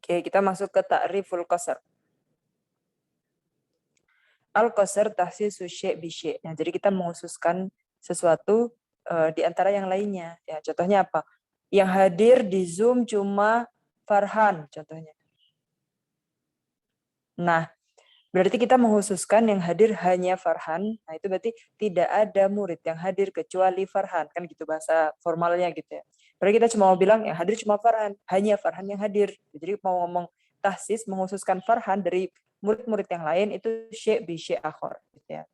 Oke, kita masuk ke ta'riful qasar. Al-qasar tahsisu syai' bi syai'. Nah, jadi kita menghususkan sesuatu di antara yang lainnya. Ya, contohnya apa? Yang hadir di Zoom cuma Farhan contohnya. Nah, berarti kita menghususkan yang hadir hanya Farhan. Nah, itu berarti tidak ada murid yang hadir kecuali Farhan. Kan gitu bahasa formalnya gitu ya. Berarti kita cuma mau bilang yang hadir cuma Farhan. Hanya Farhan yang hadir. Jadi mau ngomong tahsis menghususkan Farhan dari murid-murid yang lain itu syai' bi syai' akhar gitu ya.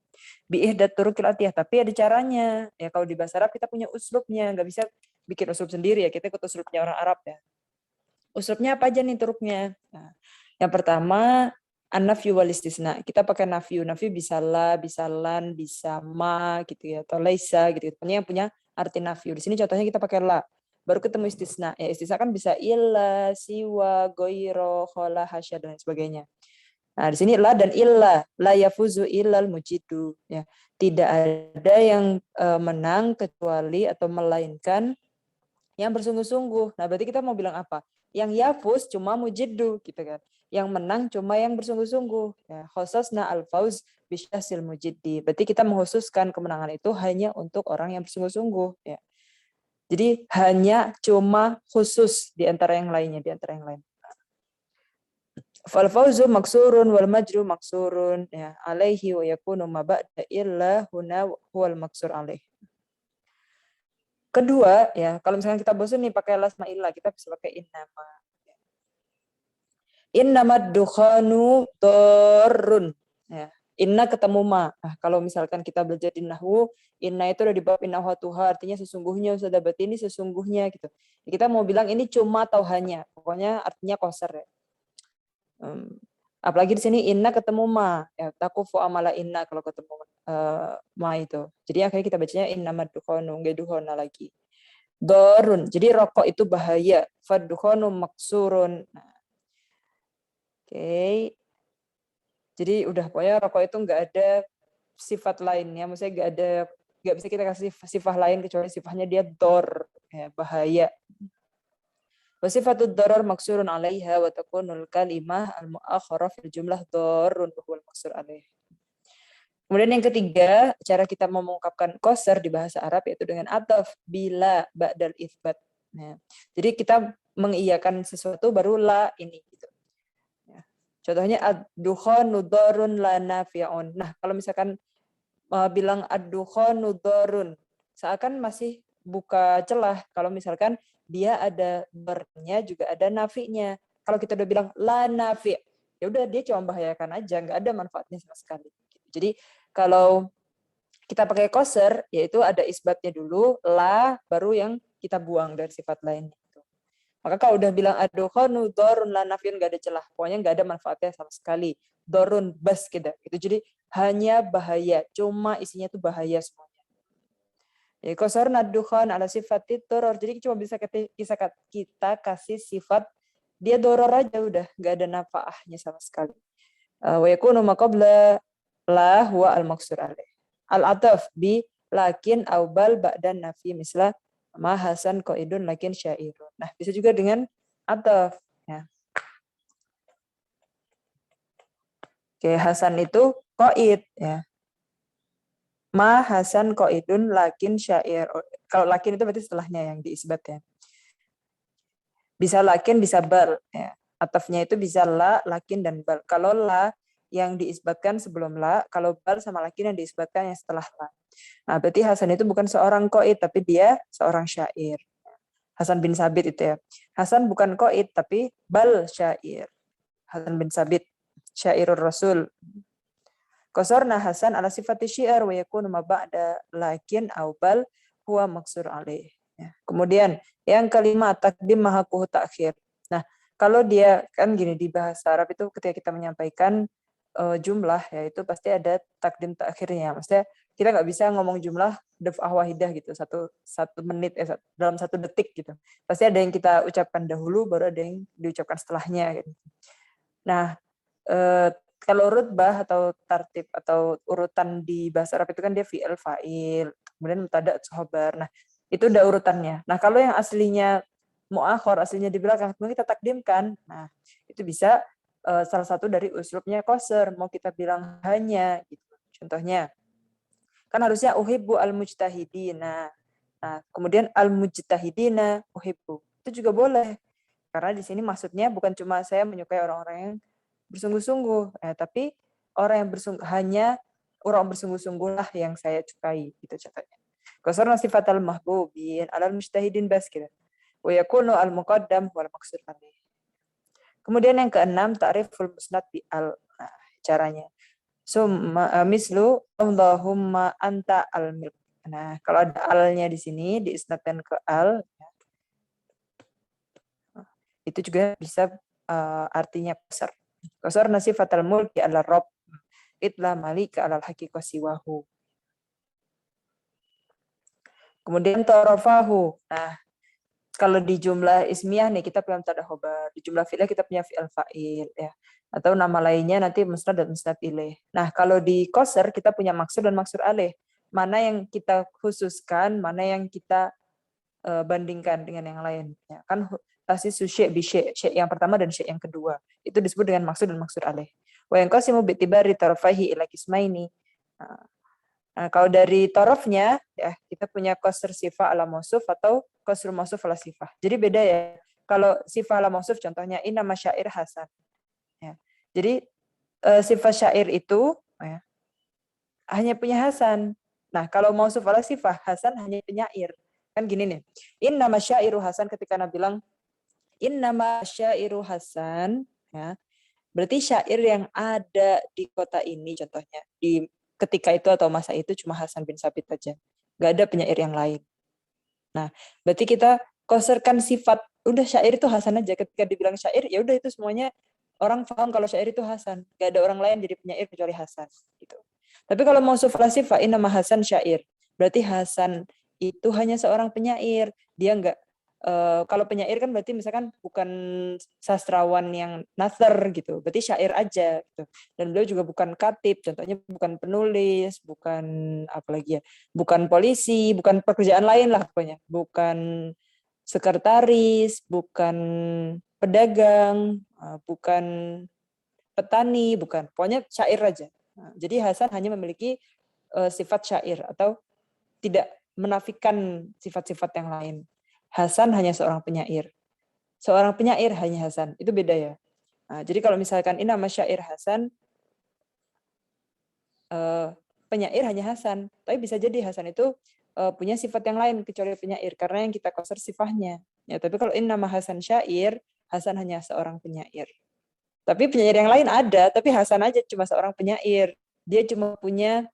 Bi ihdat turukil atiyah, tapi ada caranya. Ya kalau di bahasa Arab kita punya uslubnya, nggak bisa bikin uslub sendiri ya. Kita ikut uslubnya orang Arab ya. Uslubnya apa aja nih turuknya? Nah, yang pertama an-nafyu wal istisna. Kita pakai nafyu. Nafyu bisa la, bisa lan, bisa ma gitu ya, atau laisa gitu. Pokoknya yang punya arti nafyu. Di sini contohnya kita pakai la. Baru ketemu istisna. Ya, istisna kan bisa illa, siwa, goiro, khola, hasya dan sebagainya. Nah, di sini la dan illa, la yafuzu illal mujidu ya. Tidak ada yang menang kecuali atau melainkan yang bersungguh-sungguh. Nah, berarti kita mau bilang apa? Yang yafuz cuma mujidu gitu kan. Yang menang cuma yang bersungguh-sungguh. Ya, khosasna al-fauz bisyasil mujiddi. Berarti kita mengkhususkan kemenangan itu hanya untuk orang yang bersungguh-sungguh ya. Jadi hanya cuma khusus di antara yang lainnya, di antara yang lain. Fal fauzu maksurun wal majru maksurun ya alaihi wa yakunu ma ba'da illa huna huwal maksur alaih. Kedua ya, kalau misalkan kita bosan nih pakai lasma illah, kita bisa pakai innama. Innamad dukhanu darrun. Ya. Inna ketemu ma. Nah, kalau misalkan kita belajar di nahwu, inna itu udah di bab inna tuha, artinya sesungguhnya, sudah berarti ini sesungguhnya gitu. Kita mau bilang ini cuma atau hanya. Pokoknya artinya qasar ya. Apalagi di sini inna ketemu ma. Ya, takufu amala inna kalau ketemu ma itu. Jadi akhirnya kita bacanya innamad dukhanu, enggak dukhana lagi. Dorun. Jadi rokok itu bahaya. Faddukhanu maksurun. Nah, oke. Jadi udah pokoknya rokok itu nggak ada sifat lainnya. Maksudnya nggak bisa kita kasih sifat lain kecuali sifatnya dia dor, ya, bahaya. Wasifatud doror maksurun alaiha wa takunul kalimah al-mu'akhara fil jumlah dorun bahwa maksur alaih. Kemudian yang ketiga, cara kita mengungkapkan qasar di bahasa Arab yaitu dengan ataf bila ba'dal itsbat. Nah, jadi kita mengiyakan sesuatu baru la ini gitu. Ya. Contohnya ad-dukhanu darun la nafi'un. Nah, kalau misalkan bilang ad-dukhanu darun, seakan masih buka celah kalau misalkan dia ada bernya juga ada nafi'nya. Kalau kita udah bilang la nafi', ya udah dia cuma membahayakan aja, nggak ada manfaatnya sama sekali. Jadi kalau kita pakai qasar, yaitu ada isbatnya dulu, la, baru yang kita buang dari sifat lainnya. Maka kalau udah bilang adukhanu dorun la nafiun, nggak ada celah. Pokoknya nggak ada manfaatnya sama sekali. Dorun bas gitu. Itu jadi hanya bahaya. Cuma isinya itu bahaya semuanya. Ya, qasar nadukhan ala sifat doror. Jadi cuma bisa kita kasih sifat dia doror aja udah. Nggak ada nafaahnya sama sekali. Wa yakunu maqabla la huwa al-maksur alaih. Al-ataf bi lakin au bal ba'dan nafi mislah ma hasan qaidun lakin syairun. Nah, bisa juga dengan ataf ya. Oke, hasan itu qaid ya. Ma hasan qaidun lakin syair. Kalau lakin itu berarti setelahnya yang diisbat ya. Bisa lakin bisa bal ya. Atafnya itu bisa la, lakin dan bal. Kalau la yang diisbatkan sebelum la, kalau bal sama lakin yang diisbatkan yang setelah la. Nah, berarti Hasan itu bukan seorang qaid, tapi dia seorang syair. Hasan bin Sabit itu ya. Hasan bukan qaid, tapi bal syair. Hasan bin Sabit, syairur Rasul. Qasorna Hasan ala sifati syiar wa yakunu ma ba'da lakin au bal huwa maksur alaih. Ya. Kemudian yang kelima takdim mahakuhu ta'khir. Nah, kalau dia kan gini di bahasa Arab itu ketika kita menyampaikan jumlah ya itu pasti ada takdim ta'khirnya. Maksudnya kita nggak bisa ngomong jumlah daf'ah wahidah gitu satu menit dalam 1 detik gitu. Pasti ada yang kita ucapkan dahulu baru ada yang diucapkan setelahnya gitu. Nah, kalau rutbah atau tartib atau urutan di bahasa Arab itu kan dia fi'il fa'il, kemudian mubtada khobar. Nah, itu udah urutannya. Nah, kalau yang aslinya muakhar aslinya di belakang, kemudian kita takdimkan. Nah, itu bisa salah satu dari uslubnya qasr, mau kita bilang hanya gitu. Contohnya, kan harusnya uhibbu al-mujtahidina. Nah, kemudian al-mujtahidina uhibbu. Itu juga boleh. Karena di sini maksudnya bukan cuma saya menyukai orang-orang yang bersungguh-sungguh, tapi orang yang hanya orang bersungguh-sungguh lah yang saya sukai, gitu contohnya. Qasarna sifatal mahbubin alal mujtahidin bas gitu. Wa yakunu al-muqaddam wal maqsur alaih. Kemudian yang keenam, ta'riful musnad bi al. Nah, caranya. Mislu Allahumma anta al-milk. Nah, kalau ada alnya di sini diisnadkan ke al, itu juga bisa artinya qasar. Qasar nasifatal mulki ala rabb itla malika alal haqiqah siwahu. Kemudian tarafahu. Nah, kalau di jumlah ismiyah nih kita punya mubtada khobar, di jumlah fi'il kita punya fi'il fa'il ya. Atau nama lainnya nanti musnad dan musnad ilaih. Nah, kalau di qasar kita punya maksur dan maksur alaih. Mana yang kita khususkan, mana yang kita bandingkan dengan yang lain. Ya, kan tasisu syai' bi syai' yang pertama dan syai' yang kedua. Itu disebut dengan maksud dan maksud alaih. Wa yanqasimu bi tibari tarafaihi ila qismaini. Nah, kalau dari tarafnya ya kita punya qasr sifah ala mausuf atau qasr mausuf ala sifah. Jadi beda ya. Kalau sifah ala mausuf contohnya inna masyair hasan. Ya. Jadi sifat syair itu ya, hanya punya Hasan. Nah, kalau mausuf ala sifah, Hasan hanya penyair. Kan gini nih. Inna masyairu Hasan ketika Nabi bilang inna masyairu Hasan, ya. Berarti syair yang ada di kota ini contohnya, di ketika itu atau masa itu cuma Hasan bin Sabit aja. Nggak ada penyair yang lain. Nah, berarti kita koserkan sifat, udah syair itu Hasan aja. Ketika dibilang syair, ya udah itu semuanya orang paham kalau syair itu Hasan. Nggak ada orang lain jadi penyair kecuali Hasan. Gitu. Tapi kalau mau suflasif, nama Hasan syair. Berarti Hasan itu hanya seorang penyair. Dia nggak, kalau penyair kan berarti misalkan bukan sastrawan yang nasr gitu. Berarti syair aja gitu. Dan beliau juga bukan katib, contohnya bukan penulis, bukan apa lagi ya, bukan polisi, bukan pekerjaan lain lah pokoknya. Bukan sekretaris, bukan pedagang, bukan petani, bukan. Pokoknya syair aja. Nah, jadi Hasan hanya memiliki sifat syair atau tidak menafikan sifat-sifat yang lain. Hasan hanya seorang penyair. Seorang penyair hanya Hasan. Itu beda ya. Nah, jadi kalau misalkan ini nama syair Hasan, penyair hanya Hasan. Tapi bisa jadi Hasan itu punya sifat yang lain kecuali penyair. Karena yang kita koser sifatnya. Ya, tapi kalau ini nama Hasan syair, Hasan hanya seorang penyair. Tapi penyair yang lain ada, tapi Hasan aja cuma seorang penyair. Dia cuma punya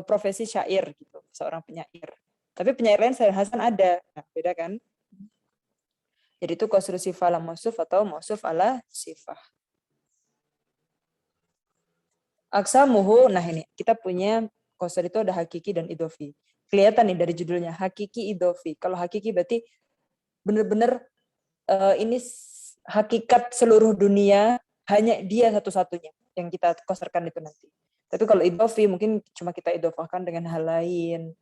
profesi syair gitu, seorang penyair. Tapi penyair lain selain Hasan ada. Nah, beda kan? Jadi itu qasru sifah ala mausuf atau mausuf ala sifah. Aksamuhu, nah ini kita punya qasr itu ada hakiki dan idofi. Kelihatan nih dari judulnya, hakiki idofi. Kalau hakiki berarti benar-benar ini hakikat seluruh dunia, hanya dia satu-satunya yang kita koserkan itu nanti. Tapi kalau idofi mungkin cuma kita idofahkan dengan hal lain.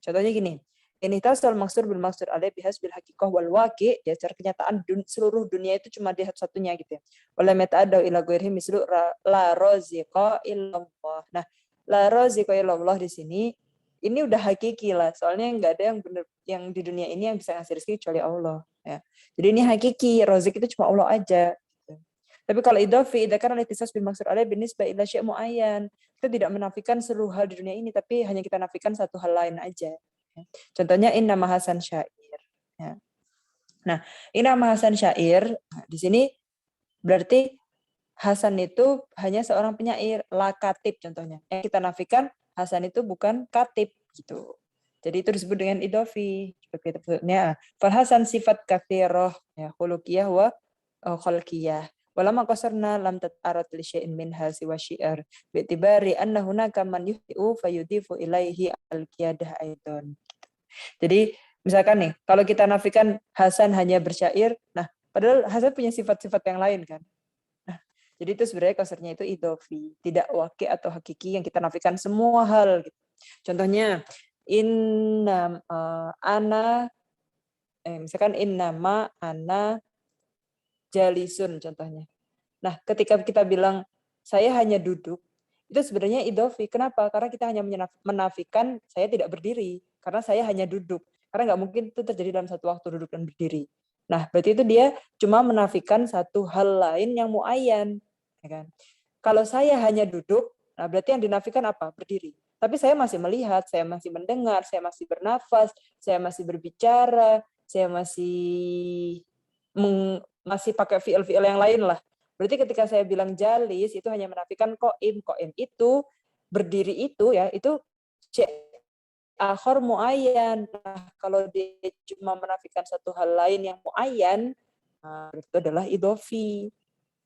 Contohnya gini, ini tasal maksud bil maksud alaih bihas bil hakikoh wal waqi, ya secara kenyataan seluruh dunia itu cuma dia satu-satunya gitu ya. Wala meta'adau ila ghairihi mislu la raziqa illallah. Nah, la raziqa illallah di sini ini udah hakiki lah. Soalnya nggak ada yang benar yang di dunia ini yang bisa ngasih rezeki kecuali Allah. Ya. Jadi ini hakiki, razik itu cuma Allah aja. Tapi kalau idofi, idza kana al-ihtisas bil maksud alaih binisbah ila syai' muayyan. Kita tidak menafikan seluruh hal di dunia ini, tapi hanya kita nafikan satu hal lain aja. Contohnya inna Hasan syair. Ya. Nah, inna Hasan syair, nah, di sini berarti Hasan itu hanya seorang penyair, la katib contohnya. Yang kita nafikan, Hasan itu bukan katib gitu. Jadi itu disebut dengan idofi. Seperti itu. Fal Hasan sifat katsiroh, ya, khuluqiyah wa khalqiyah. Walama qasarna lam tat'arat li syai'in minha siwa syi'ar bi'tibari anna hunaka man yuhti'u fayudifu ilaihi al-qiyadah aidan. Jadi misalkan nih, kalau kita nafikan Hasan hanya bersyair, nah padahal Hasan punya sifat-sifat yang lain kan. Nah, jadi itu sebenarnya qasarnya itu idofi, tidak waqi atau hakiki yang kita nafikan semua hal gitu. Contohnya inna ana misalkan innama ana jalisun contohnya. Nah, ketika kita bilang saya hanya duduk, itu sebenarnya idofi. Kenapa? Karena kita hanya menafikan saya tidak berdiri. Karena saya hanya duduk. Karena nggak mungkin itu terjadi dalam satu waktu duduk dan berdiri. Nah, berarti itu dia cuma menafikan satu hal lain yang muayyan. Ya kan? Kalau saya hanya duduk, nah berarti yang dinafikan apa? Berdiri. Tapi saya masih melihat, saya masih mendengar, saya masih bernafas, saya masih berbicara, saya masih pakai fiil-fiil yang lain lah. Berarti ketika saya bilang jalis itu hanya menafikan koim. Koim itu berdiri itu ya, itu akhor muayyan. Nah, kalau dia cuma menafikan satu hal lain yang muayyan, nah, itu adalah idofi.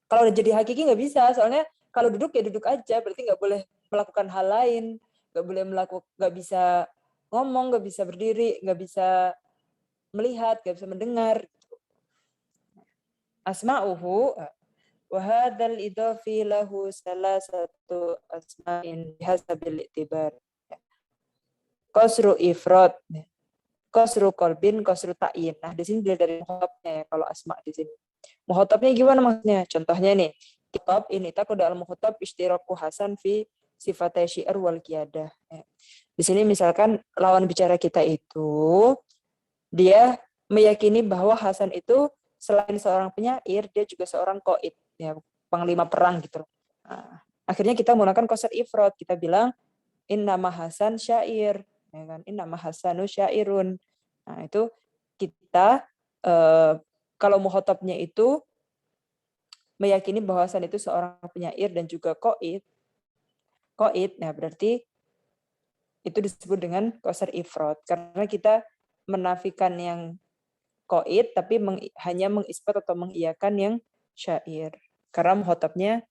Kalau udah jadi hakiki nggak bisa, soalnya kalau duduk ya duduk aja, berarti nggak boleh melakukan hal lain, nggak bisa ngomong, nggak bisa berdiri, nggak bisa melihat, nggak bisa mendengar. Asma'uhu wa hadzal idafi lahu salasatu asma'in bihasabil i'tibar. Qasru ifrad, qasru qalbin, qasru ta'yin. Nah, di sini dilihat dari muhotabnya ya kalau asma di sini. Muhotabnya gimana maksudnya? Contohnya nih, kitab ini takud al-muhotab ishtiraku hasan fi sifatay syi'r wal qiyadah. Di sini misalkan lawan bicara kita itu dia meyakini bahwa Hasan itu selain seorang penyair, dia juga seorang qaid, ya, panglima perang gitu. Nah, akhirnya kita menggunakan qasr ifrad, kita bilang innama Hasan syair, ya kan? Innama Hasanu syairun. Nah, itu kita kalau muhotabnya itu meyakini bahwa Hasan itu seorang penyair dan juga qaid. Nah berarti itu disebut dengan qasr ifrad karena kita menafikan yang qaid tapi hanya mengisbat atau mengiyakan yang syair. Karena muhotabnya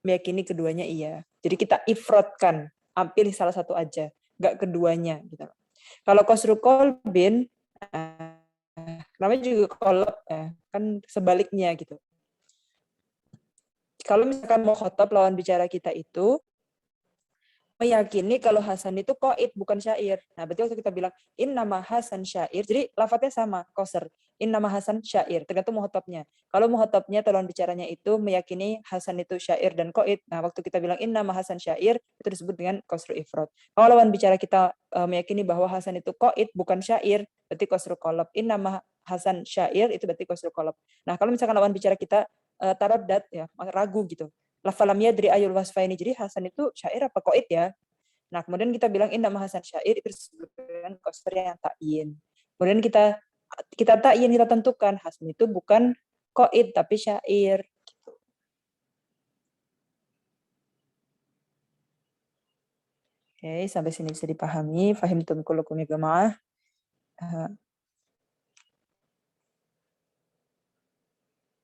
meyakini keduanya iya. Jadi kita ifrodkan, pilih salah satu aja, nggak keduanya. Gitu. Kalau qasru qalbin, namanya juga qalb, kan sebaliknya gitu. Kalau misalkan muhotab lawan bicara kita itu meyakini kalau Hasan itu qaid bukan syair. Nah, berarti waktu kita bilang innama Hasan syair, jadi lafadznya sama, qasr. Innama Hasan syair, tergantung muhotabnya. Kalau muhotabnya lawan bicaranya itu meyakini Hasan itu syair dan qaid. Nah, waktu kita bilang innama Hasan syair, itu disebut dengan qasru ifrad. Kalau lawan bicara kita meyakini bahwa Hasan itu qaid bukan syair, berarti qasru qalb. Innama Hasan syair itu berarti qasru qalb. Nah, kalau misalkan lawan bicara kita taraddat ya, ragu gitu. Lafalam yadri ayul wasfaini. Jadi Hasan itu syair apa qaid ya? Nah, kemudian kita bilang innama Hasan syair itu disebut dengan qasr yang ta'yin. Kemudian kita ta'yin, kita tentukan Hasan itu bukan qaid tapi syair. Oke, sampai sini bisa dipahami. Fahimtum kullukum ya jamaah.